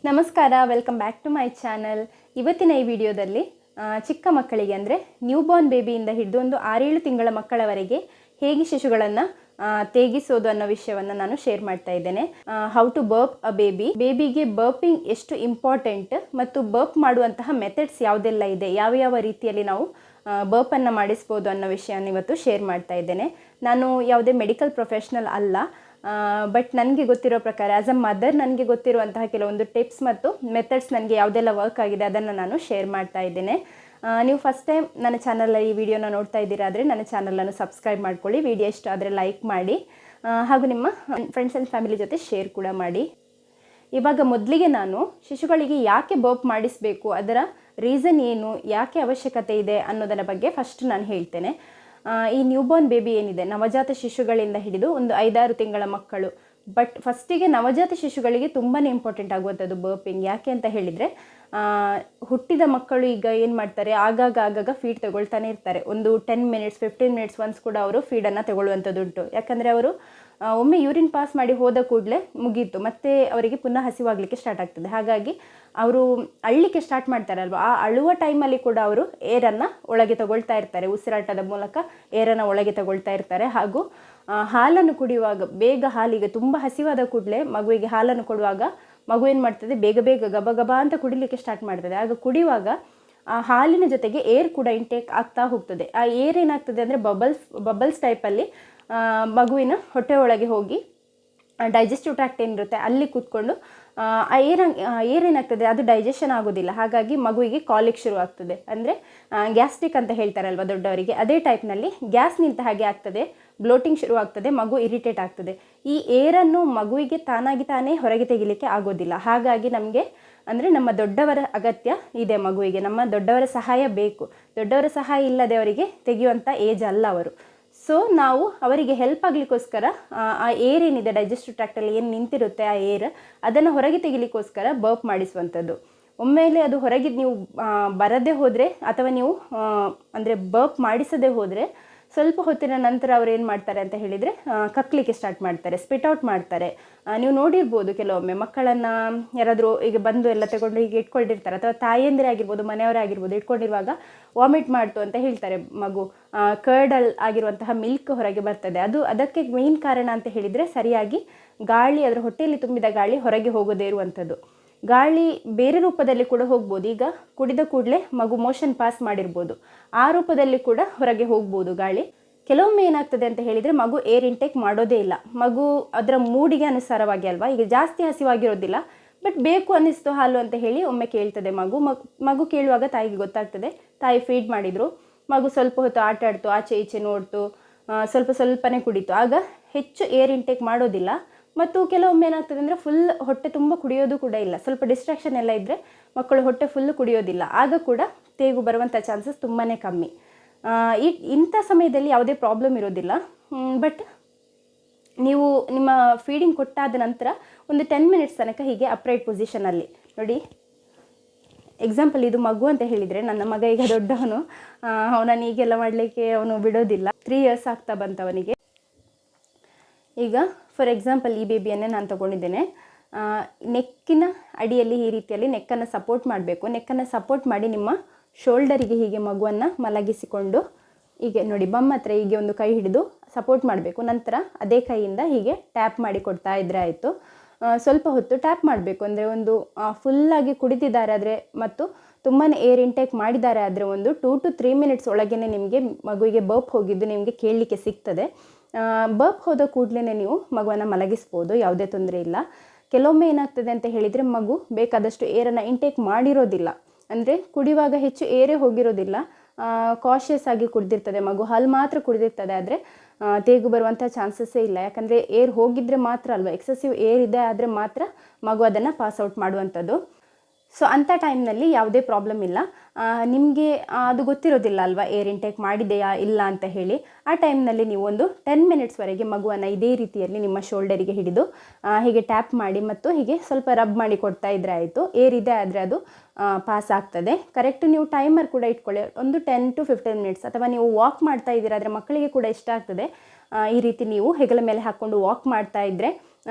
ನಮಸ್ಕಾರ, welcome back to my channel. ಇವತ್ತಿನ ಈ ವಿಡಿಯೋದಲ್ಲಿ ಚಿಕ್ಕ ಮಕ್ಕಳಿಗೆ ಅಂದರೆ ನ್ಯೂ ಬಾರ್ನ್ ಬೇಬಿಯಿಂದ ಹಿಡಿದು ಒಂದು 6-7 ತಿಂಗಳ ಮಕ್ಕಳವರೆಗೆ ಹೇಗೆ ಶಿಶುಗಳನ್ನು ತೇಗಿಸೋದು ಅನ್ನೋ ವಿಷಯವನ್ನು ನಾನು ಶೇರ್ ಮಾಡ್ತಾ ಇದ್ದೇನೆ. ಹೌ ಟು ಬರ್ಪ್ ಅ ಬೇಬಿಗೆ ಬರ್ಪಿಂಗ್ ಎಷ್ಟು ಇಂಪಾರ್ಟೆಂಟ್ ಮತ್ತು ಬರ್ಪ್ ಮಾಡುವಂತಹ ಮೆಥಡ್ಸ್ ಯಾವುದೆಲ್ಲ ಇದೆ, ಯಾವ ಯಾವ ರೀತಿಯಲ್ಲಿ ನಾವು ಬರ್ಪನ್ನು ಮಾಡಿಸ್ಬೋದು ಅನ್ನೋ ವಿಷಯನ ಇವತ್ತು ಶೇರ್ ಮಾಡ್ತಾ ಇದ್ದೇನೆ. ನಾನು ಯಾವುದೇ ಮೆಡಿಕಲ್ ಪ್ರೊಫೆಷ್ನಲ್ ಅಲ್ಲ, ಬಟ್ ನನಗೆ ಗೊತ್ತಿರೋ ಪ್ರಕಾರ ಆ್ಯಸ್ ಅ ಮದರ್ ನನಗೆ ಗೊತ್ತಿರುವಂತಹ ಕೆಲವೊಂದು ಟಿಪ್ಸ್ ಮತ್ತು ಮೆಥಡ್ಸ್ ನನಗೆ ಯಾವುದೆಲ್ಲ ವರ್ಕ್ ಆಗಿದೆ ಅದನ್ನು ನಾನು ಶೇರ್ ಮಾಡ್ತಾ ಇದ್ದೇನೆ. ನೀವು ಫಸ್ಟ್ ಟೈಮ್ ನನ್ನ ಚಾನಲಲ್ಲಿ ಈ ವಿಡಿಯೋನ ನೋಡ್ತಾ ಇದ್ದೀರಾ ಆದರೆ ನನ್ನ ಚಾನಲನ್ನು ಸಬ್ಸ್ಕ್ರೈಬ್ ಮಾಡ್ಕೊಳ್ಳಿ, ವಿಡಿಯೋ ಇಷ್ಟ ಆದರೆ ಲೈಕ್ ಮಾಡಿ, ಹಾಗೂ ನಿಮ್ಮ ಫ್ರೆಂಡ್ಸ್ ಆ್ಯಂಡ್ ಫ್ಯಾಮಿಲಿ ಜೊತೆ ಶೇರ್ ಕೂಡ ಮಾಡಿ. ಇವಾಗ ಮೊದಲಿಗೆ ನಾನು ಶಿಶುಗಳಿಗೆ ಯಾಕೆ ಬರ್ಪ್ ಮಾಡಿಸಬೇಕು, ಅದರ ರೀಸನ್ ಏನು, ಯಾಕೆ ಅವಶ್ಯಕತೆ ಇದೆ ಅನ್ನೋದರ ಬಗ್ಗೆ ಫಸ್ಟ್ ನಾನು ಹೇಳ್ತೇನೆ. ಈ ನ್ಯೂಬಾರ್ನ್ ಬೇಬಿ ಏನಿದೆ, ನವಜಾತ ಶಿಶುಗಳಿಂದ ಹಿಡಿದು ಒಂದು 5-6 ತಿಂಗಳ ಮಕ್ಕಳು, ಬಟ್ ಫಸ್ಟಿಗೆ ನವಜಾತ ಶಿಶುಗಳಿಗೆ ತುಂಬಾ ಇಂಪಾರ್ಟೆಂಟ್ ಆಗುವಂಥದ್ದು ಬರ್ಪಿಂಗ್. ಯಾಕೆ ಅಂತ ಹೇಳಿದರೆ, ಹುಟ್ಟಿದ ಮಕ್ಕಳು ಈಗ ಏನು ಮಾಡ್ತಾರೆ, ಆಗಾಗ ಫೀಡ್ ತಗೊಳ್ತಾನೆ ಇರ್ತಾರೆ. ಒಂದು 10 ಮಿನಿಟ್ಸ್ 15 ಮಿನಿಟ್ಸ್ ಒನ್ಸ್ ಕೂಡ ಅವರು ಫೀಡನ್ನು ತಗೊಳ್ಳುವಂಥದ್ದು ಉಂಟು. ಯಾಕಂದರೆ ಅವರು ಒಮ್ಮೆ ಯೂರಿನ್ ಪಾಸ್ ಮಾಡಿ ಹೋದ ಕೂಡಲೇ ಮುಗೀತು, ಮತ್ತೆ ಅವರಿಗೆ ಪುನಃ ಹಸಿವಾಗಲಿಕ್ಕೆ ಸ್ಟಾರ್ಟ್ ಆಗ್ತದೆ. ಹಾಗಾಗಿ ಅವರು ಅಳ್ಳಿಕ್ಕೆ ಸ್ಟಾರ್ಟ್ ಮಾಡ್ತಾರಲ್ವ, ಆ ಅಳುವ ಟೈಮಲ್ಲಿ ಕೂಡ ಅವರು ಏರನ್ನು ಒಳಗೆ ತಗೊಳ್ತಾ ಇರ್ತಾರೆ, ಉಸಿರಾಟದ ಮೂಲಕ ಏರನ್ನು ಒಳಗೆ ತಗೊಳ್ತಾ ಇರ್ತಾರೆ. ಹಾಗೂ ಹಾಲನ್ನು ಕುಡಿಯುವಾಗ ಬೇಗ ಹಾಲಿಗೆ ತುಂಬ ಹಸಿವಾದ ಕೂಡಲೇ ಮಗುವಿಗೆ ಹಾಲನ್ನು ಕೊಡುವಾಗ ಮಗು ಏನು ಮಾಡ್ತದೆ, ಬೇಗ ಗಬ ಅಂತ ಕುಡಿಲಿಕ್ಕೆ ಸ್ಟಾರ್ಟ್ ಮಾಡ್ತದೆ. ಆಗ ಕುಡಿಯುವಾಗ ಆ ಹಾಲಿನ ಜೊತೆಗೆ ಏರ್ ಕೂಡ ಇಂಟೇಕ್ ಆಗ್ತಾ ಹೋಗ್ತದೆ. ಆ ಏರ್ ಏನಾಗ್ತದೆ ಅಂದರೆ ಬಬಲ್ಸ್ ಟೈಪಲ್ಲಿ ಮಗುವಿನ ಹೊಟ್ಟೆ ಒಳಗೆ ಹೋಗಿ ಡೈಜೆಸ್ಟಿವ್ ಟ್ರ್ಯಾಕ್ಟ್ ಏನಿರುತ್ತೆ ಅಲ್ಲಿ ಕೂತ್ಕೊಂಡು ಆ ಏನೇನಾಗ್ತದೆ ಅದು ಡೈಜೆಷನ್ ಆಗೋದಿಲ್ಲ. ಹಾಗಾಗಿ ಮಗುವಿಗೆ ಕಾಲಿಕ್ ಶುರು ಆಗ್ತದೆ, ಅಂದರೆ ಗ್ಯಾಸ್ಟ್ರಿಕ್ ಅಂತ ಹೇಳ್ತಾರಲ್ವ ದೊಡ್ಡವರಿಗೆ, ಅದೇ ಟೈಪ್ನಲ್ಲಿ ಗ್ಯಾಸ್ ನಿಂತ ಹಾಗೆ ಆಗ್ತದೆ, ಬ್ಲೋಟಿಂಗ್ ಶುರು ಆಗ್ತದೆ, ಮಗು ಇರಿಟೇಟ್ ಆಗ್ತದೆ. ಈ ಏರನ್ನು ಮಗುವಿಗೆ ತಾನೇ ಹೊರಗೆ ತೆಗಿಲಿಕ್ಕೆ ಆಗೋದಿಲ್ಲ. ಹಾಗಾಗಿ ನಮಗೆ ಅಂದರೆ ನಮ್ಮ ದೊಡ್ಡವರ ಅಗತ್ಯ ಇದೆ ಮಗುವಿಗೆ, ನಮ್ಮ ದೊಡ್ಡವರ ಸಹಾಯ ಬೇಕು. ದೊಡ್ಡವರ ಸಹಾಯ ಇಲ್ಲದೆ ಅವರಿಗೆ ತೆಗೆಯುವಂಥ ಏಜ್ ಅಲ್ಲ ಅವರು. ಸೊ ನಾವು ಅವರಿಗೆ ಹೆಲ್ಪ್ ಆಗಲಿಕ್ಕೋಸ್ಕರ ಆ ಏರ್ ಏನಿದೆ ಡೈಜೆಸ್ಟಿವ್ ಟ್ರ್ಯಾಕ್ಟಲ್ಲಿ ಏನು ನಿಂತಿರುತ್ತೆ ಆ ಏರ್, ಅದನ್ನು ಹೊರಗೆ ತೆಗಿಲಿಕ್ಕೋಸ್ಕರ ಬರ್ಪ್ ಮಾಡಿಸುವಂಥದ್ದು. ಒಮ್ಮೆಲೆ ಅದು ಹೊರಗೆ ನೀವು ಬರದೇ ಹೋದರೆ ಅಥವಾ ನೀವು ಅಂದರೆ ಬರ್ಪ್ ಮಾಡಿಸದೇ ಹೋದರೆ ಸ್ವಲ್ಪ ಹೊತ್ತಿನ ನಂತರ ಅವ್ರು ಏನು ಮಾಡ್ತಾರೆ ಅಂತ ಹೇಳಿದರೆ ಕಕ್ಕಲಿಕ್ಕೆ ಸ್ಟಾರ್ಟ್ ಮಾಡ್ತಾರೆ, ಸ್ಪಿಟ್ ಔಟ್ ಮಾಡ್ತಾರೆ. ನೀವು ನೋಡಿರ್ಬೋದು ಕೆಲವೊಮ್ಮೆ ಮಕ್ಕಳನ್ನು ಯಾರಾದರೂ ಈಗ ಬಂದು ಎಲ್ಲ ತಗೊಂಡು ಹೀಗೆ ಇಟ್ಕೊಂಡಿರ್ತಾರೆ, ಅಥವಾ ತಾಯಿಯಂದಿರೇ ಆಗಿರ್ಬೋದು ಮನೆಯವರೇ ಆಗಿರ್ಬೋದು, ಇಟ್ಕೊಂಡಿರುವಾಗ ವಾಮಿಟ್ ಮಾಡ್ತು ಅಂತ ಹೇಳ್ತಾರೆ ಮಗು. ಕರ್ಡಲ್ ಆಗಿರುವಂತಹ ಮಿಲ್ಕ್ ಹೊರಗೆ ಬರ್ತದೆ. ಅದಕ್ಕೆ ಮೇನ್ ಕಾರಣ ಅಂತ ಹೇಳಿದರೆ ಸರಿಯಾಗಿ ಗಾಳಿ, ಅದರ ಹೊಟ್ಟೆಯಲ್ಲಿ ತುಂಬಿದ ಗಾಳಿ ಹೊರಗೆ ಹೋಗದೇ ಇರುವಂಥದ್ದು. ಗಾಳಿ ಬೇರೆ ರೂಪದಲ್ಲಿ ಕೂಡ ಹೋಗ್ಬೋದು. ಈಗ ಕುಡಿದ ಕೂಡಲೇ ಮಗು ಮೋಷನ್ ಪಾಸ್ ಮಾಡಿರ್ಬೋದು, ಆ ರೂಪದಲ್ಲಿ ಕೂಡ ಹೊರಗೆ ಹೋಗ್ಬೋದು ಗಾಳಿ. ಕೆಲವೊಮ್ಮೆ ಏನಾಗ್ತದೆ ಅಂತ ಹೇಳಿದರೆ ಮಗು ಏರ್ ಇಂಟೇಕ್ ಮಾಡೋದೇ ಇಲ್ಲ. ಮಗು ಅದರ ಮೂಡಿಗೆ ಅನುಸಾರವಾಗಿ ಅಲ್ವಾ, ಈಗ ಜಾಸ್ತಿ ಹಸಿವಾಗಿರೋದಿಲ್ಲ, ಬಟ್ ಬೇಕು ಅನ್ನಿಸ್ತು ಹಾಲು ಅಂತ ಹೇಳಿ ಒಮ್ಮೆ ಕೇಳ್ತದೆ ಮಗು ಕೇಳುವಾಗ ತಾಯಿಗೆ ಗೊತ್ತಾಗ್ತದೆ, ತಾಯಿ ಫೀಡ್ ಮಾಡಿದರು, ಮಗು ಸ್ವಲ್ಪ ಹೊತ್ತು ಆಟ ಆಡ್ತು, ಆಚೆ ಈಚೆ ನೋಡ್ತು, ಸ್ವಲ್ಪನೇ ಕುಡಿತು, ಆಗ ಹೆಚ್ಚು ಏರ್ ಇಂಟೇಕ್ ಮಾಡೋದಿಲ್ಲ. ಮತ್ತು ಕೆಲವೊಮ್ಮೆ ಏನಾಗ್ತದೆ ಅಂದರೆ ಫುಲ್ ಹೊಟ್ಟೆ ತುಂಬ ಕುಡಿಯೋದು ಕೂಡ ಇಲ್ಲ, ಸ್ವಲ್ಪ ಡಿಸ್ಟ್ರಾಕ್ಷನ್ ಎಲ್ಲ ಇದ್ದರೆ ಮಕ್ಕಳು ಹೊಟ್ಟೆ ಫುಲ್ಲು ಕುಡಿಯೋದಿಲ್ಲ, ಆಗ ಕೂಡ ತೇಗು ಬರುವಂಥ ಚಾನ್ಸಸ್ ತುಂಬಾ ಕಮ್ಮಿ. ಇಂಥ ಸಮಯದಲ್ಲಿ ಯಾವುದೇ ಪ್ರಾಬ್ಲಮ್ ಇರೋದಿಲ್ಲ. ಬಟ್ ನೀವು ನಿಮ್ಮ ಫೀಡಿಂಗ್ ಕೊಟ್ಟಾದ ನಂತರ ಒಂದು 10 ಮಿನಿಟ್ಸ್ ತನಕ ಹೀಗೆ ಅಪ್ರೈಟ್ ಪೊಸಿಷನಲ್ಲಿ ನೋಡಿ. ಎಕ್ಸಾಂಪಲ್ ಇದು ಮಗು ಅಂತ ಹೇಳಿದರೆ, ನನ್ನ ಮಗ ಈಗ ದೊಡ್ಡವನು, ಅವನನ್ನು ಈಗೆಲ್ಲ ಮಾಡಲಿಕ್ಕೆ ಅವನು ಬಿಡೋದಿಲ್ಲ. 3 ಇಯರ್ಸ್ ಆಗ್ತಾ ಬಂತವನಿಗೆ. ಈಗ ಫಾರ್ ಎಕ್ಸಾಂಪಲ್ ಈ ಬೇಬಿಯನ್ನೇ ನಾನು ತೊಗೊಂಡಿದ್ದೇನೆ. ನೆಕ್ಕಿನ ಅಡಿಯಲ್ಲಿ ಈ ರೀತಿಯಲ್ಲಿ ನೆಕ್ಕನ್ನು ಸಪೋರ್ಟ್ ಮಾಡಬೇಕು. ನೆಕ್ಕನ್ನು ಸಪೋರ್ಟ್ ಮಾಡಿ ನಿಮ್ಮ ಶೋಲ್ಡರಿಗೆ ಹೀಗೆ ಮಗುವನ್ನು ಮಲಗಿಸಿಕೊಂಡು ಹೀಗೆ ನೋಡಿ, ಬಮ್ಮ ಹತ್ರ ಹೀಗೆ ಒಂದು ಕೈ ಹಿಡಿದು ಸಪೋರ್ಟ್ ಮಾಡಬೇಕು. ನಂತರ ಅದೇ ಕೈಯಿಂದ ಹೀಗೆ ಟ್ಯಾಪ್ ಮಾಡಿ ಕೊಡ್ತಾ ಇದ್ದರೆ ಆಯಿತು. ಸ್ವಲ್ಪ ಹೊತ್ತು ಟ್ಯಾಪ್ ಮಾಡಬೇಕು. ಅಂದರೆ ಒಂದು ಫುಲ್ಲಾಗಿ ಕುಡಿತಿದ್ದಾರೆ ಆದರೆ ಮತ್ತು ತುಂಬಾ ಏರ್ ಇಂಟೇಕ್ ಮಾಡಿದ್ದಾರೆ ಆದರೆ ಒಂದು 2 to 3 ಮಿನಿಟ್ಸ್ ಒಳಗೇ ನಿಮಗೆ ಮಗುವಿಗೆ ಬರ್ಪ್ ಹೋಗಿದ್ದು ನಿಮಗೆ ಕೇಳಲಿಕ್ಕೆ ಸಿಗ್ತದೆ. ಬರ್ಪ್ ಹೋದ ಕೂಡಲೇ ನೀವು ಮಗುವನ್ನು ಮಲಗಿಸ್ಬೋದು, ಯಾವುದೇ ತೊಂದರೆ ಇಲ್ಲ. ಕೆಲವೊಮ್ಮೆ ಏನಾಗ್ತದೆ ಅಂತ ಹೇಳಿದರೆ ಮಗು ಬೇಕಾದಷ್ಟು ಏರನ್ನು ಇಂಟೇಕ್ ಮಾಡಿರೋದಿಲ್ಲ, ಅಂದರೆ ಕುಡಿಯುವಾಗ ಹೆಚ್ಚು ಏರೇ ಹೋಗಿರೋದಿಲ್ಲ, ಕಾಷಿಯಸ್ ಆಗಿ ಕುಡಿದಿರ್ತದೆ ಮಗು, ಹಾಲು ಮಾತ್ರ ಕುಡಿದಿರ್ತದೆ, ಆದರೆ ತೇಗು ಬರುವಂಥ ಚಾನ್ಸಸ್ಸೇ ಇಲ್ಲ. ಯಾಕಂದರೆ ಏರ್ ಹೋಗಿದ್ರೆ ಮಾತ್ರ ಅಲ್ವಾ, ಎಕ್ಸೆಸಿವ್ ಏರ್ ಇದೆ ಆದರೆ ಮಾತ್ರ ಮಗು ಅದನ್ನು ಪಾಸ್ಔಟ್ ಮಾಡುವಂಥದ್ದು. ಸೊ ಅಂಥ ಟೈಮ್ನಲ್ಲಿ ಯಾವುದೇ ಪ್ರಾಬ್ಲಮ್ ಇಲ್ಲ. ನಿಮಗೆ ಅದು ಗೊತ್ತಿರೋದಿಲ್ಲ ಅಲ್ವಾ ಏರ್ ಇಂಟೇಕ್ ಮಾಡಿದೆಯಾ ಇಲ್ಲ ಅಂತ ಹೇಳಿ. ಆ ಟೈಮ್ನಲ್ಲಿ ನೀವು ಒಂದು 10 ಮಿನಿಟ್ಸ್ವರೆಗೆ ಮಗುವನ್ನು ಇದೇ ರೀತಿಯಲ್ಲಿ ನಿಮ್ಮ ಶೋಲ್ಡರಿಗೆ ಹಿಡಿದು ಹೀಗೆ ಟ್ಯಾಪ್ ಮಾಡಿ ಮತ್ತು ಹೀಗೆ ಸ್ವಲ್ಪ ರಬ್ ಮಾಡಿ ಕೊಡ್ತಾ ಇದ್ರೆ ಆಯಿತು. ಏರ್ ಇದೆ ಆದರೆ ಅದು ಪಾಸ್ ಆಗ್ತದೆ. ಕರೆಕ್ಟ್ ನೀವು ಟೈಮರ್ ಕೂಡ ಇಟ್ಕೊಳ್ಳಿ, ಒಂದು 10 to 15 ಮಿನಿಟ್ಸ್. ಅಥವಾ ನೀವು ವಾಕ್ ಮಾಡ್ತಾ ಇದ್ದೀರಾ ಆದರೆ ಮಕ್ಕಳಿಗೆ ಕೂಡ ಇಷ್ಟ ಆಗ್ತದೆ ಈ ರೀತಿ ನೀವು ಹೆಗಲ ಮೇಲೆ ಹಾಕ್ಕೊಂಡು ವಾಕ್ ಮಾಡ್ತಾ ಇದ್ದರೆ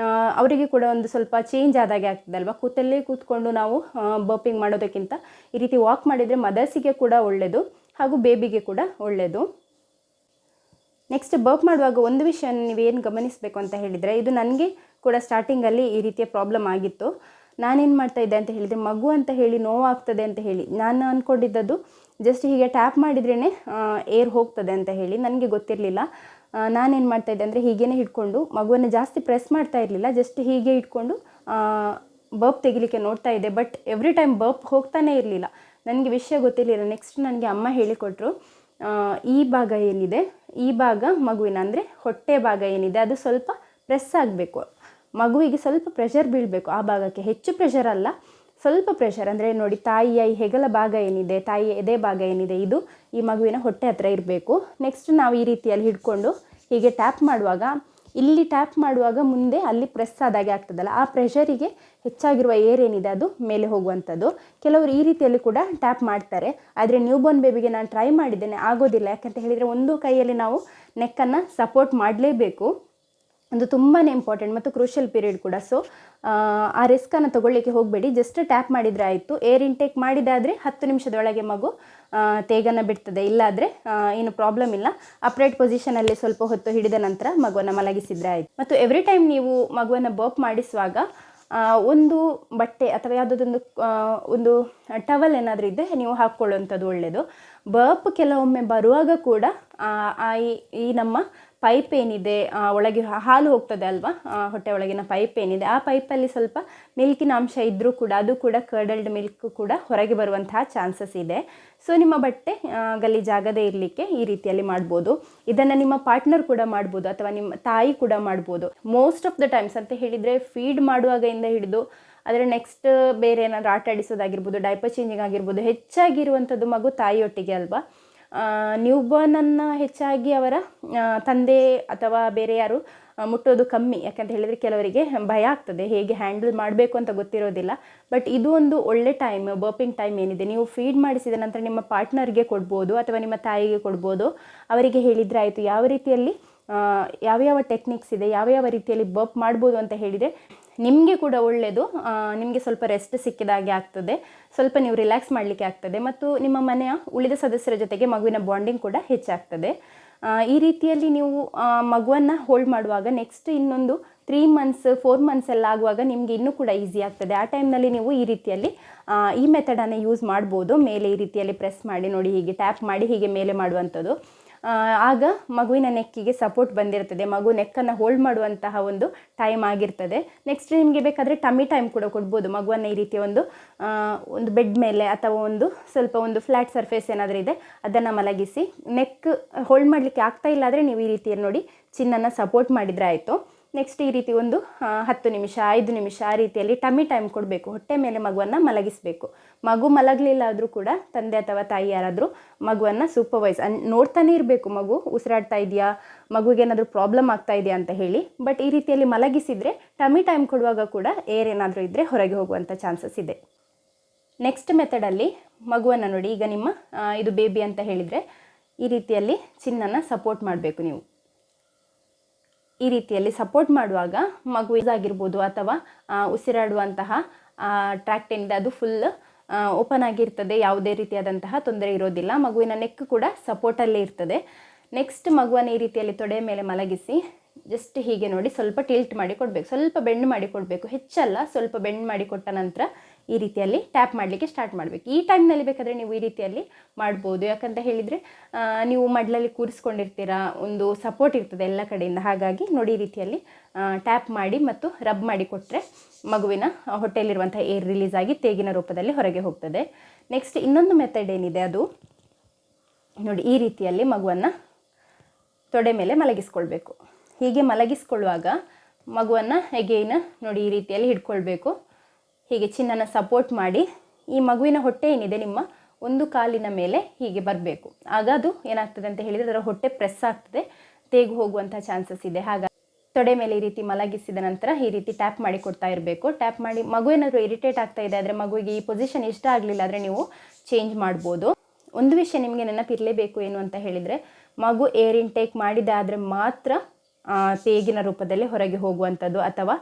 ಅವರಿಗೆ ಕೂಡ ಒಂದು ಸ್ವಲ್ಪ ಚೇಂಜ್ ಆದಾಗೆ ಆಗ್ತದೆ ಅಲ್ವಾ. ಕೂತಲ್ಲೇ ಕೂತ್ಕೊಂಡು ನಾವು ಬರ್ಪಿಂಗ್ ಮಾಡೋದಕ್ಕಿಂತ ಈ ರೀತಿ ವಾಕ್ ಮಾಡಿದರೆ ಮದರ್ಸಿಗೆ ಕೂಡ ಒಳ್ಳೆಯದು ಹಾಗೂ ಬೇಬಿಗೆ ಕೂಡ ಒಳ್ಳೆಯದು. ನೆಕ್ಸ್ಟ್ ಬರ್ಪ್ ಮಾಡುವಾಗ ಒಂದು ವಿಷಯ ನೀವೇನು ಗಮನಿಸಬೇಕು ಅಂತ ಹೇಳಿದರೆ, ಇದು ನನಗೆ ಕೂಡ ಸ್ಟಾರ್ಟಿಂಗಲ್ಲಿ ಈ ರೀತಿಯ ಪ್ರಾಬ್ಲಮ್ ಆಗಿತ್ತು. ನಾನೇನು ಮಾಡ್ತಾಯಿದ್ದೆ ಅಂತ ಹೇಳಿದರೆ, ಮಗು ಅಂತ ಹೇಳಿ ನೋವಾಗ್ತದೆ ಅಂತ ಹೇಳಿ ನಾನು ಅಂದ್ಕೊಂಡಿದ್ದದ್ದು ಜಸ್ಟ್ ಹೀಗೆ ಟ್ಯಾಪ್ ಮಾಡಿದ್ರೇ ಏರ್ ಹೋಗ್ತದೆ ಅಂತ ಹೇಳಿ. ನನಗೆ ಗೊತ್ತಿರಲಿಲ್ಲ. ನಾನೇನು ಮಾಡ್ತಾಯಿದ್ದೆ ಅಂದರೆ ಹೀಗೇ ಹಿಡ್ಕೊಂಡು ಮಗುವನ್ನು ಜಾಸ್ತಿ ಪ್ರೆಸ್ ಮಾಡ್ತಾ ಇರಲಿಲ್ಲ, ಜಸ್ಟ್ ಹೀಗೆ ಇಟ್ಕೊಂಡು ಬರ್ಪ್ ತೆಗಿಲಿಕ್ಕೆ ನೋಡ್ತಾ ಇದ್ದೆ. ಬಟ್ ಎವ್ರಿ ಟೈಮ್ ಬರ್ಪ್ ಹೋಗ್ತಾನೇ ಇರಲಿಲ್ಲ. ನನಗೆ ವಿಷಯ ಗೊತ್ತಿರಲಿಲ್ಲ. ನೆಕ್ಸ್ಟ್ ನನಗೆ ಅಮ್ಮ ಹೇಳಿಕೊಟ್ರು, ಈ ಭಾಗ ಏನಿದೆ, ಈ ಭಾಗ ಮಗುವಿನ ಅಂದರೆ ಹೊಟ್ಟೆ ಭಾಗ ಏನಿದೆ ಅದು ಸ್ವಲ್ಪ ಪ್ರೆಸ್ ಆಗಬೇಕು, ಮಗುವಿಗೆ ಸ್ವಲ್ಪ ಪ್ರೆಷರ್ ಬೀಳಬೇಕು ಆ ಭಾಗಕ್ಕೆ. ಹೆಚ್ಚು ಪ್ರೆಷರ್ ಅಲ್ಲ, ಸ್ವಲ್ಪ ಪ್ರೆಷರ್. ಅಂದರೆ ನೋಡಿ, ತಾಯಿಯ ಈ ಹೆಗಲ ಭಾಗ ಏನಿದೆ, ತಾಯಿಯ ಎದೆ ಭಾಗ ಏನಿದೆ, ಇದು ಈ ಮಗುವಿನ ಹೊಟ್ಟೆ ಹತ್ರ ಇರಬೇಕು. ನೆಕ್ಸ್ಟ್ ನಾವು ಈ ರೀತಿಯಲ್ಲಿ ಹಿಡ್ಕೊಂಡು ಹೀಗೆ ಟ್ಯಾಪ್ ಮಾಡುವಾಗ, ಇಲ್ಲಿ ಟ್ಯಾಪ್ ಮಾಡುವಾಗ ಮುಂದೆ ಅಲ್ಲಿ ಪ್ರೆಸ್ ಆದಾಗೆ ಆಗ್ತದಲ್ಲ, ಆ ಪ್ರೆಷರಿಗೆ ಹೆಚ್ಚಾಗಿರುವ ಏರ್ ಏನಿದೆ ಅದು ಮೇಲೆ ಹೋಗುವಂಥದ್ದು. ಕೆಲವರು ಈ ರೀತಿಯಲ್ಲಿ ಕೂಡ ಟ್ಯಾಪ್ ಮಾಡ್ತಾರೆ. ಆದರೆ ನ್ಯೂಬೋರ್ನ್ ಬೇಬಿಗೆ ನಾನು ಟ್ರೈ ಮಾಡಿದ್ದೇನೆ, ಆಗೋದಿಲ್ಲ. ಯಾಕಂತ ಹೇಳಿದರೆ ಒಂದು ಕೈಯಲ್ಲಿ ನಾವು ನೆಕ್ಕನ್ನು ಸಪೋರ್ಟ್ ಮಾಡಲೇಬೇಕು. ಅದು ತುಂಬಾ ಇಂಪಾರ್ಟೆಂಟ್ ಮತ್ತು ಕ್ರೂಷಿಯಲ್ ಪೀರಿಯಡ್ ಕೂಡ. ಸೊ ಆ ರಿಸ್ಕನ್ನು ತೊಗೊಳ್ಳಿಕ್ಕೆ ಹೋಗಬೇಡಿ. ಜಸ್ಟ್ ಟ್ಯಾಪ್ ಮಾಡಿದರೆ ಆಯಿತು. ಏರ್ ಇಂಟೇಕ್ ಮಾಡಿದಾದರೆ 10 ನಿಮಿಷದೊಳಗೆ ಮಗು ತೇಗನ್ನು ಬಿಡ್ತದೆ. ಇಲ್ಲಾದರೆ ಏನು ಪ್ರಾಬ್ಲಮ್ ಇಲ್ಲ. ಅಪ್ರೈಟ್ ಪೊಸಿಷನಲ್ಲಿ ಸ್ವಲ್ಪ ಹೊತ್ತು ಹಿಡಿದ ನಂತರ ಮಗುವನ್ನು ಮಲಗಿಸಿದರೆ ಆಯಿತು. ಮತ್ತು ಎವ್ರಿ ಟೈಮ್ ನೀವು ಮಗುವನ್ನು ಬರ್ಪ್ ಮಾಡಿಸುವಾಗ ಒಂದು ಬಟ್ಟೆ ಅಥವಾ ಯಾವುದಾದೊಂದು ಒಂದು ಟವಲ್ ಏನಾದರೂ ಇದ್ದರೆ ನೀವು ಹಾಕ್ಕೊಳ್ಳುವಂಥದ್ದು ಒಳ್ಳೆಯದು. ಬರ್ಪ್ ಕೆಲವೊಮ್ಮೆ ಬರುವಾಗ ಕೂಡ ಈ ನಮ್ಮ ಪೈಪ್ ಏನಿದೆ, ಒಳಗೆ ಹಾಲು ಹೋಗ್ತದೆ ಅಲ್ವಾ, ಹೊಟ್ಟೆ ಒಳಗಿನ ಪೈಪ್ ಏನಿದೆ, ಆ ಪೈಪಲ್ಲಿ ಸ್ವಲ್ಪ ಮಿಲ್ಕಿನ ಅಂಶ ಇದ್ದರೂ ಕೂಡ ಅದು ಕೂಡ ಕರ್ಡಲ್ಡ್ ಮಿಲ್ಕ್ ಕೂಡ ಹೊರಗೆ ಬರುವಂತಹ ಚಾನ್ಸಸ್ ಇದೆ. ಸೊ ನಿಮ್ಮ ಬಟ್ಟೆ ಗಲೀಜಾಗದೇ ಇರಲಿಕ್ಕೆ ಈ ರೀತಿಯಲ್ಲಿ ಮಾಡ್ಬೋದು. ಇದನ್ನು ನಿಮ್ಮ ಪಾರ್ಟ್ನರ್ ಕೂಡ ಮಾಡ್ಬೋದು ಅಥವಾ ನಿಮ್ಮ ತಾಯಿ ಕೂಡ ಮಾಡ್ಬೋದು. ಮೋಸ್ಟ್ ಆಫ್ ದ ಟೈಮ್ಸ್ ಅಂತ ಹೇಳಿದರೆ ಫೀಡ್ ಮಾಡುವಾಗಿಂದ ಹಿಡಿದು ಅದರ ನೆಕ್ಸ್ಟ್ ಬೇರೆ ಏನಾದರೂ ಆಟ ಆಡಿಸೋದಾಗಿರ್ಬೋದು, ಡೈಪರ್ ಚೇಂಜಿಂಗ್ ಆಗಿರ್ಬೋದು, ಹೆಚ್ಚಾಗಿರುವಂಥದ್ದು ಮಗು ತಾಯಿಯೊಟ್ಟಿಗೆ ಅಲ್ವಾ. ನ್ಯೂಬೋರ್ನನ್ನು ಹೆಚ್ಚಾಗಿ ಅವರ ತಂದೆ ಅಥವಾ ಬೇರೆ ಯಾರು ಮುಟ್ಟೋದು ಕಮ್ಮಿ. ಯಾಕಂತ ಹೇಳಿದರೆ ಕೆಲವರಿಗೆ ಭಯ ಆಗ್ತದೆ, ಹೇಗೆ ಹ್ಯಾಂಡಲ್ ಮಾಡಬೇಕು ಅಂತ ಗೊತ್ತಿರೋದಿಲ್ಲ. ಬಟ್ ಇದು ಒಂದು ಒಳ್ಳೆ ಟೈಮ್, ಬರ್ಪಿಂಗ್ ಟೈಮ್ ಏನಿದೆ, ನೀವು ಫೀಡ್ ಮಾಡಿಸಿದ ನಂತರ ನಿಮ್ಮ ಪಾರ್ಟ್ನರ್ಗೆ ಕೊಡ್ಬೋದು ಅಥವಾ ನಿಮ್ಮ ತಾಯಿಗೆ ಕೊಡ್ಬೋದು. ಅವರಿಗೆ ಹೇಳಿದರೆ ಆಯಿತು ಯಾವ ರೀತಿಯಲ್ಲಿ ಯಾವ್ಯಾವ ಟೆಕ್ನಿಕ್ಸ್ ಇದೆ, ಯಾವ್ಯಾವ ರೀತಿಯಲ್ಲಿ ಬರ್ಪ್ ಮಾಡ್ಬೋದು ಅಂತ ಹೇಳಿದರೆ ನಿಮಗೆ ಕೂಡ ಒಳ್ಳೆಯದು. ನಿಮಗೆ ಸ್ವಲ್ಪ ರೆಸ್ಟ್ ಸಿಕ್ಕಿದಾಗೆ ಆಗ್ತದೆ, ಸ್ವಲ್ಪ ನೀವು ರಿಲ್ಯಾಕ್ಸ್ ಮಾಡಲಿಕ್ಕೆ ಆಗ್ತದೆ ಮತ್ತು ನಿಮ್ಮ ಮನೆಯ ಉಳಿದ ಸದಸ್ಯರ ಜೊತೆಗೆ ಮಗುವಿನ ಬಾಂಡಿಂಗ್ ಕೂಡ ಹೆಚ್ಚಾಗ್ತದೆ. ಈ ರೀತಿಯಲ್ಲಿ ನೀವು ಮಗುವನ್ನು ಹೋಲ್ಡ್ ಮಾಡುವಾಗ ನೆಕ್ಸ್ಟ್ ಇನ್ನೊಂದು 3 months 4 months ಎಲ್ಲ ಆಗುವಾಗ ನಿಮಗೆ ಇನ್ನೂ ಕೂಡ ಈಸಿ ಆಗ್ತದೆ. ಆ ಟೈಮ್ನಲ್ಲಿ ನೀವು ಈ ರೀತಿಯಲ್ಲಿ ಈ ಮೆಥಡನ್ನು ಯೂಸ್ ಮಾಡ್ಬೋದು. ಮೇಲೆ ಈ ರೀತಿಯಲ್ಲಿ ಪ್ರೆಸ್ ಮಾಡಿ ನೋಡಿ, ಹೀಗೆ ಟ್ಯಾಪ್ ಮಾಡಿ ಹೀಗೆ ಮೇಲೆ ಮಾಡುವಂಥದ್ದು. ಆಗ ಮಗುವಿನ ನೆಕ್ಕಿಗೆ ಸಪೋರ್ಟ್ ಬಂದಿರ್ತದೆ, ಮಗು ನೆಕ್ಕನ್ನು ಹೋಲ್ಡ್ ಮಾಡುವಂತಹ ಒಂದು ಟೈಮ್ ಆಗಿರ್ತದೆ. ನೆಕ್ಸ್ಟ್ ನಿಮಗೆ ಬೇಕಾದರೆ ಟಮ್ಮಿ ಟೈಮ್ ಕೂಡ ಕೊಡ್ಬೋದು. ಮಗುವನ್ನು ಈ ರೀತಿಯ ಒಂದು ಬೆಡ್ ಮೇಲೆ ಅಥವಾ ಸ್ವಲ್ಪ ಒಂದು ಫ್ಲ್ಯಾಟ್ ಸರ್ಫೇಸ್ ಏನಾದರೂ ಇದೆ ಅದನ್ನು ಮಲಗಿಸಿ, ನೆಕ್ ಹೋಲ್ಡ್ ಮಾಡಲಿಕ್ಕೆ ಆಗ್ತಾ ಇಲ್ಲ ಆದರೆ ನೀವು ಈ ರೀತಿಯಲ್ಲಿ ನೋಡಿ ಚಿನ್ನನ್ನು ಸಪೋರ್ಟ್ ಮಾಡಿದರೆ ಆಯಿತು. ನೆಕ್ಸ್ಟ್ ಈ ರೀತಿ 10 ನಿಮಿಷ 5 ನಿಮಿಷ ಆ ರೀತಿಯಲ್ಲಿ ಟಮ್ಮಿ ಟೈಮ್ ಕೊಡಬೇಕು. ಹೊಟ್ಟೆ ಮೇಲೆ ಮಗುವನ್ನು ಮಲಗಿಸಬೇಕು. ಮಗು ಮಲಗಲಿಲ್ಲ ಆದರೂ ಕೂಡ ತಂದೆ ಅಥವಾ ತಾಯಿ ಯಾರಾದರೂ ಮಗುವನ್ನು ಸೂಪರ್ವೈಸ್ ನೋಡ್ತಾನೆ ಇರಬೇಕು, ಮಗು ಉಸಿರಾಡ್ತಾ ಇದೆಯಾ, ಮಗುಗೆ ಏನಾದರೂ ಪ್ರಾಬ್ಲಮ್ ಆಗ್ತಾ ಇದೆಯಾ ಅಂತ ಹೇಳಿ. ಬಟ್ ಈ ರೀತಿಯಲ್ಲಿ ಮಲಗಿಸಿದರೆ ಟಮ್ಮಿ ಟೈಮ್ ಕೊಡುವಾಗ ಕೂಡ ಏರ್ ಏನಾದರೂ ಇದ್ದರೆ ಹೊರಗೆ ಹೋಗುವಂಥ ಚಾನ್ಸಸ್ ಇದೆ. ನೆಕ್ಸ್ಟ್ ಮೆಥಡಲ್ಲಿ ಮಗುವನ್ನು ನೋಡಿ, ಈಗ ನಿಮ್ಮ ಇದು ಬೇಬಿ ಅಂತ ಹೇಳಿದರೆ ಈ ರೀತಿಯಲ್ಲಿ ಚಿನ್ನನ್ನು ಸಪೋರ್ಟ್ ಮಾಡಬೇಕು. ನೀವು ಈ ರೀತಿಯಲ್ಲಿ ಸಪೋರ್ಟ್ ಮಾಡುವಾಗ ಮಗು ಇದಾಗಿರ್ಬೋದು ಅಥವಾ ಉಸಿರಾಡುವಂತಹ ಟ್ರ್ಯಾಕ್ಟ್ ಏನಿದೆ ಅದು ಫುಲ್ ಓಪನ್ ಆಗಿರ್ತದೆ, ಯಾವುದೇ ರೀತಿಯಾದಂತಹ ತೊಂದರೆ ಇರೋದಿಲ್ಲ. ಮಗುವಿನ ನೆಕ್ ಕೂಡ ಸಪೋರ್ಟಲ್ಲೇ ಇರ್ತದೆ. ನೆಕ್ಸ್ಟ್ ಮಗುವನ್ನು ಈ ರೀತಿಯಲ್ಲಿ ತೊಡೆಯ ಮೇಲೆ ಮಲಗಿಸಿ ಜಸ್ಟ್ ಹೀಗೆ ನೋಡಿ ಸ್ವಲ್ಪ ಟಿಲ್ಟ್ ಮಾಡಿ ಕೊಡಬೇಕು, ಸ್ವಲ್ಪ ಬೆಂಡ್ ಮಾಡಿ ಕೊಡಬೇಕು, ಹೆಚ್ಚಲ್ಲ, ಸ್ವಲ್ಪ ಬೆಂಡ್ ಮಾಡಿ ಕೊಟ್ಟ ನಂತರ ಈ ರೀತಿಯಲ್ಲಿ ಟ್ಯಾಪ್ ಮಾಡಲಿಕ್ಕೆ ಸ್ಟಾರ್ಟ್ ಮಾಡಬೇಕು. ಈ ಟೈಮ್ನಲ್ಲಿ ಬೇಕಾದರೆ ನೀವು ಈ ರೀತಿಯಲ್ಲಿ ಮಾಡ್ಬೋದು. ಯಾಕಂತ ಹೇಳಿದರೆ ನೀವು ಮಡ್ಲಲ್ಲಿ ಕೂರಿಸ್ಕೊಂಡಿರ್ತೀರ, ಒಂದು ಸಪೋರ್ಟ್ ಇರ್ತದೆ ಎಲ್ಲ ಕಡೆಯಿಂದ. ಹಾಗಾಗಿ ನೋಡಿ ಈ ರೀತಿಯಲ್ಲಿ ಟ್ಯಾಪ್ ಮಾಡಿ ಮತ್ತು ರಬ್ ಮಾಡಿ ಕೊಟ್ಟರೆ ಮಗುವಿನ ಹೊಟ್ಟೆಯಲ್ಲಿರುವಂಥ ಏರ್ ರಿಲೀಸ್ ಆಗಿ ತೇಗಿನ ರೂಪದಲ್ಲಿ ಹೊರಗೆ ಹೋಗ್ತದೆ. ನೆಕ್ಸ್ಟ್ ಇನ್ನೊಂದು ಮೆಥಡ್ ಏನಿದೆ ಅದು ನೋಡಿ, ಈ ರೀತಿಯಲ್ಲಿ ಮಗುವನ್ನು ತೊಡೆ ಮೇಲೆ ಮಲಗಿಸ್ಕೊಳ್ಬೇಕು. ಹೀಗೆ ಮಲಗಿಸ್ಕೊಳ್ಳುವಾಗ ಮಗುವನ್ನು ಎಗೈನ್ ನೋಡಿ ಈ ರೀತಿಯಲ್ಲಿ ಹಿಡ್ಕೊಳ್ಬೇಕು. ಹೀಗೆ ಚಿನ್ನನ ಸಪೋರ್ಟ್ ಮಾಡಿ ಈ ಮಗುವಿನ ಹೊಟ್ಟೆ ಏನಿದೆ ನಿಮ್ಮ ಒಂದು ಕಾಲಿನ ಮೇಲೆ ಹೀಗೆ ಬರಬೇಕು. ಆಗ ಅದು ಏನಾಗ್ತದೆ ಅಂತ ಹೇಳಿದರೆ ಅದರ ಹೊಟ್ಟೆ ಪ್ರೆಸ್ ಆಗ್ತದೆ, ತೇಗು ಹೋಗುವಂಥ ಚಾನ್ಸಸ್ ಇದೆ. ಹಾಗಾಗಿ ತೊಡೆ ಮೇಲೆ ಈ ರೀತಿ ಮಲಗಿಸಿದ ನಂತರ ಈ ರೀತಿ ಟ್ಯಾಪ್ ಮಾಡಿ ಕೊಡ್ತಾ ಇರಬೇಕು. ಟ್ಯಾಪ್ ಮಾಡಿ ಮಗು ಏನಾದರೂ ಇರಿಟೇಟ್ ಆಗ್ತಾ ಇದೆ ಆದರೆ ಮಗುವಿಗೆ ಈ ಪೊಸಿಷನ್ ಇಷ್ಟ ಆಗಲಿಲ್ಲ ಆದರೆ ನೀವು ಚೇಂಜ್ ಮಾಡ್ಬೋದು. ಒಂದು ವಿಷಯ ನಿಮಗೆ ನೆನಪಿರಲೇಬೇಕು ಏನು ಅಂತ ಹೇಳಿದರೆ, ಮಗು ಏರ್ ಇಂಟೇಕ್ ಮಾಡಿದೆ ಆದರೆ ಮಾತ್ರ ತೇಗಿನ ರೂಪದಲ್ಲಿ ಹೊರಗೆ ಹೋಗುವಂಥದ್ದು, ಅಥವಾ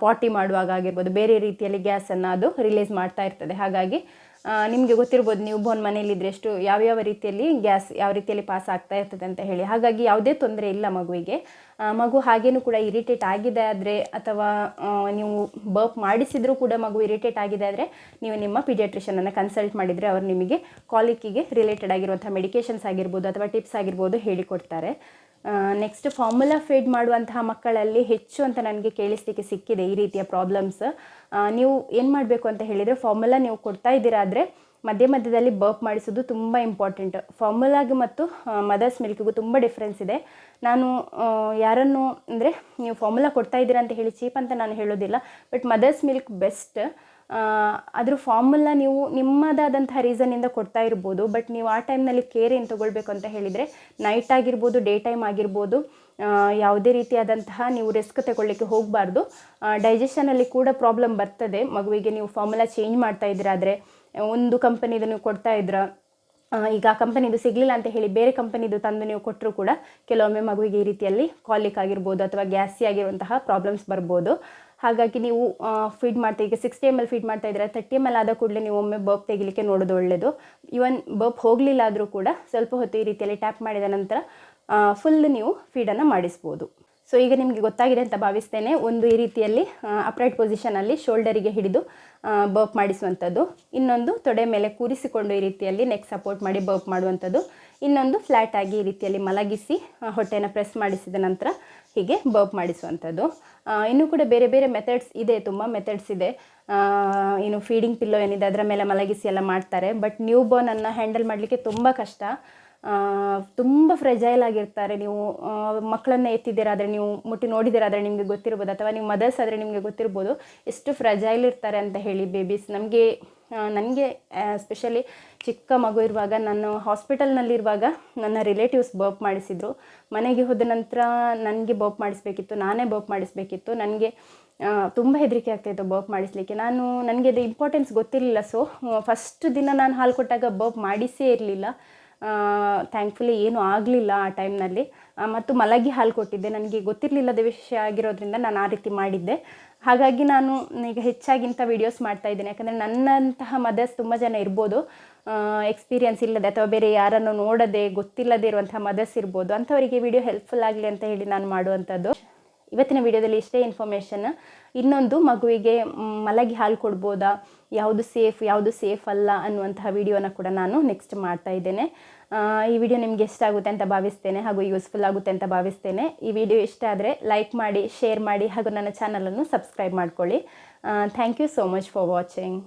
ಪಾಟಿ ಮಾಡುವಾಗ ಆಗಿರ್ಬೋದು ಬೇರೆ ರೀತಿಯಲ್ಲಿ ಗ್ಯಾಸನ್ನು ಅದು ರಿಲೀಸ್ ಮಾಡ್ತಾ ಇರ್ತದೆ. ಹಾಗಾಗಿ ನಿಮಗೆ ಗೊತ್ತಿರ್ಬೋದು ನ್ಯೂ ಬೋರ್ನ್ ಮನೇಲಿದ್ದರೆ ಯಾವ್ಯಾವ ರೀತಿಯಲ್ಲಿ ಗ್ಯಾಸ್ ಯಾವ ರೀತಿಯಲ್ಲಿ ಪಾಸ್ ಆಗ್ತಾ ಇರ್ತದೆ ಅಂತ ಹೇಳಿ. ಹಾಗಾಗಿ ಯಾವುದೇ ತೊಂದರೆ ಇಲ್ಲ ಮಗುವಿಗೆ. ಮಗು ಹಾಗೇನೂ ಕೂಡ ಇರಿಟೇಟ್ ಆಗಿದೆ ಆದರೆ, ಅಥವಾ ನೀವು ಬರ್ಪ್ ಮಾಡಿಸಿದರೂ ಕೂಡ ಮಗು ಇರಿಟೇಟ್ ಆಗಿದೆ ಆದರೆ, ನೀವು ನಿಮ್ಮ ಪೀಡಿಯಾಟ್ರಿಷನನ್ನು ಕನ್ಸಲ್ಟ್ ಮಾಡಿದರೆ ಅವರು ನಿಮಗೆ ಕಾಲಿಕ್ಕಿಗೆ ರಿಲೇಟೆಡ್ ಆಗಿರುವಂಥ ಮೆಡಿಕೇಷನ್ಸ್ ಆಗಿರ್ಬೋದು ಅಥವಾ ಟಿಪ್ಸ್ ಆಗಿರ್ಬೋದು ಹೇಳಿಕೊಡ್ತಾರೆ. ನೆಕ್ಸ್ಟ್ ಫಾರ್ಮುಲಾ ಫೀಡ್ ಮಾಡುವಂತಹ ಮಕ್ಕಳಲ್ಲಿ ಹೆಚ್ಚು ಅಂತ ನನಗೆ ಕೇಳಿಸ್ಲಿಕ್ಕೆ ಸಿಕ್ಕಿದೆ ಈ ರೀತಿಯ ಪ್ರಾಬ್ಲಮ್ಸ್. ನೀವು ಏನು ಮಾಡಬೇಕು ಅಂತ ಹೇಳಿದರೆ, ಫಾರ್ಮುಲಾ ನೀವು ಕೊಡ್ತಾ ಇದ್ದೀರಾ ಆದರೆ ಮಧ್ಯ ಮಧ್ಯದಲ್ಲಿ ಬರ್ಪ್ ಮಾಡಿಸೋದು ತುಂಬ ಇಂಪಾರ್ಟೆಂಟ್. ಫಾರ್ಮುಲಾಗೆ ಮತ್ತು ಮದರ್ಸ್ ಮಿಲ್ಕಿಗೂ ತುಂಬ ಡಿಫ್ರೆನ್ಸ್ ಇದೆ. ನಾನು ಯಾರನ್ನು ಅಂದರೆ ನೀವು ಫಾರ್ಮುಲಾ ಕೊಡ್ತಾ ಇದ್ದೀರಾ ಅಂತ ಹೇಳಿ ಚೀಪ್ ಅಂತ ನಾನು ಹೇಳೋದಿಲ್ಲ, ಬಟ್ ಮದರ್ಸ್ ಮಿಲ್ಕ್ ಬೆಸ್ಟ್. ಅದ್ರ ಫಾರ್ಮುಲಾ ನೀವು ನಿಮ್ಮದಾದಂತಹ ರೀಸನ್ನಿಂದ ಕೊಡ್ತಾ ಇರ್ಬೋದು, ಬಟ್ ನೀವು ಆ ಟೈಮ್ನಲ್ಲಿ ಕೇರ್ ಏನು ತೊಗೊಳ್ಬೇಕು ಅಂತ ಹೇಳಿದರೆ, ನೈಟ್ ಆಗಿರ್ಬೋದು ಡೇ ಟೈಮ್ ಆಗಿರ್ಬೋದು ಯಾವುದೇ ರೀತಿಯಾದಂತಹ ನೀವು ರಿಸ್ಕ್ ತಗೊಳ್ಳಿಕ್ಕೆ ಹೋಗಬಾರ್ದು. ಡೈಜೆಷನಲ್ಲಿ ಕೂಡ ಪ್ರಾಬ್ಲಮ್ ಬರ್ತದೆ ಮಗುವಿಗೆ. ನೀವು ಫಾರ್ಮುಲಾ ಚೇಂಜ್ ಮಾಡ್ತಾ ಇದ್ದೀರಾ ಆದರೆ, ಒಂದು ಕಂಪನಿದು ನೀವು ಕೊಡ್ತಾ ಇದ್ದೀರಾ, ಈಗ ಆ ಕಂಪನಿದು ಸಿಗಲಿಲ್ಲ ಅಂತ ಹೇಳಿ ಬೇರೆ ಕಂಪನಿದು ತಂದು ನೀವು ಕೊಟ್ಟರು ಕೂಡ ಕೆಲವೊಮ್ಮೆ ಮಗುವಿಗೆ ಈ ರೀತಿಯಲ್ಲಿ ಕಾಲಿಕ್ ಆಗಿರ್ಬೋದು ಅಥವಾ ಗ್ಯಾಸಿ ಆಗಿರುವಂತಹ ಪ್ರಾಬ್ಲಮ್ಸ್ ಬರ್ಬೋದು. ಹಾಗಾಗಿ ನೀವು ಫೀಡ್ ಮಾಡ್ತಾ, ಈಗ 60 ml ಫೀಡ್ ಮಾಡ್ತಾ ಇದ್ದೀರಾ, 30 ml ಆದ ಕೂಡಲೇ ನೀವು ಒಮ್ಮೆ ಬರ್ಪ್ ತೆಗಿಲಿಕ್ಕೆ ನೋಡೋದು ಒಳ್ಳೆಯದು. ಈವನ್ ಬರ್ಪ್ ಹೋಗಲಿಲ್ಲ ಆದರೂ ಕೂಡ ಸ್ವಲ್ಪ ಹೊತ್ತು ಈ ರೀತಿಯಲ್ಲಿ ಟ್ಯಾಪ್ ಮಾಡಿದ ನಂತರ ಫುಲ್ ನೀವು ಫೀಡನ್ನು ಮಾಡಿಸ್ಬೋದು. ಸೊ ಈಗ ನಿಮಗೆ ಗೊತ್ತಾಗಿದೆ ಅಂತ ಭಾವಿಸ್ತೇನೆ. ಒಂದು ಈ ರೀತಿಯಲ್ಲಿ ಅಪ್ರೈಟ್ ಪೊಸಿಷನಲ್ಲಿ ಶೋಲ್ಡರಿಗೆ ಹಿಡಿದು ಬರ್ಪ್ ಮಾಡಿಸುವಂಥದ್ದು, ಇನ್ನೊಂದು ತೊಡೆ ಮೇಲೆ ಕೂರಿಸಿಕೊಂಡು ಈ ರೀತಿಯಲ್ಲಿ ನೆಕ್ ಸಪೋರ್ಟ್ ಮಾಡಿ ಬರ್ಪ್ ಮಾಡುವಂಥದ್ದು, ಇನ್ನೊಂದು ಫ್ಲ್ಯಾಟಾಗಿ ಈ ರೀತಿಯಲ್ಲಿ ಮಲಗಿಸಿ ಹೊಟ್ಟೆನ ಪ್ರೆಸ್ ಮಾಡಿಸಿದ ನಂತರ ಹೀಗೆ ಬರ್ಪ್ ಮಾಡಿಸುವಂಥದ್ದು. ಇನ್ನೂ ಕೂಡ ಬೇರೆ ಬೇರೆ ಮೆಥಡ್ಸ್ ಇದೆ, ತುಂಬ ಮೆಥಡ್ಸ್ ಇದೆ. ಇನ್ನು ಫೀಡಿಂಗ್ ಪಿಲ್ಲೋ ಏನಿದೆ ಅದರ ಮೇಲೆ ಮಲಗಿಸಿ ಎಲ್ಲ ಮಾಡ್ತಾರೆ, ಬಟ್ ನ್ಯೂ ಬೋರ್ನನ್ನು ಹ್ಯಾಂಡಲ್ ಮಾಡಲಿಕ್ಕೆ ತುಂಬ ಕಷ್ಟ. ತುಂಬ ಫ್ರೆಜೈಲ್ ಆಗಿರ್ತಾರೆ. ನೀವು ಮಕ್ಕಳನ್ನು ಎತ್ತಿದ್ದೀರಾದರೆ, ನೀವು ಮುಟ್ಟಿ ನೋಡಿದ್ದೀರಾದರೆ ನಿಮಗೆ ಗೊತ್ತಿರ್ಬೋದು, ಅಥವಾ ನೀವು ಮದರ್ಸ್ ಆದರೆ ನಿಮಗೆ ಗೊತ್ತಿರ್ಬೋದು ಎಷ್ಟು ಫ್ರೆಜೈಲ್ ಇರ್ತಾರೆ ಅಂತ ಹೇಳಿ ಬೇಬೀಸ್. ನನಗೆ ಸ್ಪೆಷಲಿ ಚಿಕ್ಕ ಮಗು ಇರುವಾಗ, ನಾನು ಹಾಸ್ಪಿಟಲ್ನಲ್ಲಿರುವಾಗ ನನ್ನ ರಿಲೇಟಿವ್ಸ್ ಬರ್ಪ್ ಮಾಡಿಸಿದರು. ಮನೆಗೆ ಹೋದ ನಂತರ ನನಗೆ ಬರ್ಪ್ ಮಾಡಿಸ್ಬೇಕಿತ್ತು, ನಾನೇ ಬರ್ಪ್ ಮಾಡಿಸ್ಬೇಕಿತ್ತು. ನನಗೆ ತುಂಬ ಹೆದರಿಕೆ ಆಗ್ತಾಯಿತ್ತು ಬರ್ಪ್ ಮಾಡಿಸಲಿಕ್ಕೆ. ನನಗೆ ಅದು ಇಂಪಾರ್ಟೆನ್ಸ್ ಗೊತ್ತಿರಲಿಲ್ಲ. ಸೊ ಫಸ್ಟ್ ದಿನ ನಾನು ಹಾಲು ಕೊಟ್ಟಾಗ ಬರ್ಪ್ ಮಾಡಿಸೇ ಇರಲಿಲ್ಲ. ಥ್ಯಾಂಕ್ಫುಲಿ ಏನೂ ಆಗಲಿಲ್ಲ ಆ ಟೈಮ್ನಲ್ಲಿ. ಮತ್ತು ಮಲಗಿ ಹಾಲು ಕೊಟ್ಟಿದ್ದೆ, ನನಗೆ ಗೊತ್ತಿರಲಿಲ್ಲದ ವಿಷಯ ಆಗಿರೋದ್ರಿಂದ ನಾನು ಆ ರೀತಿ ಮಾಡಿದ್ದೆ. ಹಾಗಾಗಿ ನಾನು ಈಗ ಹೆಚ್ಚಾಗಿ ಇಂಥ ವೀಡಿಯೋಸ್ ಮಾಡ್ತಾಯಿದ್ದೇನೆ, ಯಾಕಂದರೆ ನನ್ನಂತಹ ಮದರ್ಸ್ ತುಂಬ ಜನ ಇರ್ಬೋದು, ಎಕ್ಸ್ಪೀರಿಯನ್ಸ್ ಇಲ್ಲದೆ ಅಥವಾ ಬೇರೆ ಯಾರನ್ನು ನೋಡದೆ ಗೊತ್ತಿಲ್ಲದೆ ಇರುವಂಥ ಮದರ್ಸ್ ಇರ್ಬೋದು. ಅಂಥವರಿಗೆ ವಿಡಿಯೋ ಹೆಲ್ಪ್ಫುಲ್ ಆಗಲಿ ಅಂತ ಹೇಳಿ ನಾನು ಮಾಡುವಂಥದ್ದು. ಇವತ್ತಿನ ವಿಡಿಯೋದಲ್ಲಿ ಇಷ್ಟೇ ಇನ್ಫಾರ್ಮೇಷನ್. ಇನ್ನೊಂದು, ಮಗುವಿಗೆ ಮಲಗಿ ಹಾಲು ಕೊಡ್ಬೋದಾ, ಯಾವುದು ಸೇಫ್ ಅಲ್ಲ ಅನ್ನುವಂತಹ ವಿಡಿಯೋನ ಕೂಡ ನಾನು ನೆಕ್ಸ್ಟ್ ಮಾಡ್ತಾ ಇದ್ದೇನೆ. ಈ ವಿಡಿಯೋ ನಿಮಗೆ ಇಷ್ಟ ಆಗುತ್ತೆ ಅಂತ ಭಾವಿಸ್ತೇನೆ, ಹಾಗೂ ಯೂಸ್ಫುಲ್ ಆಗುತ್ತೆ ಅಂತ ಭಾವಿಸ್ತೇನೆ. ಈ ವಿಡಿಯೋ ಇಷ್ಟ ಆದರೆ ಲೈಕ್ ಮಾಡಿ, ಶೇರ್ ಮಾಡಿ, ಹಾಗೂ ನನ್ನ ಚಾನಲನ್ನು ಸಬ್ಸ್ಕ್ರೈಬ್ ಮಾಡ್ಕೊಳ್ಳಿ. Thank you so much for watching.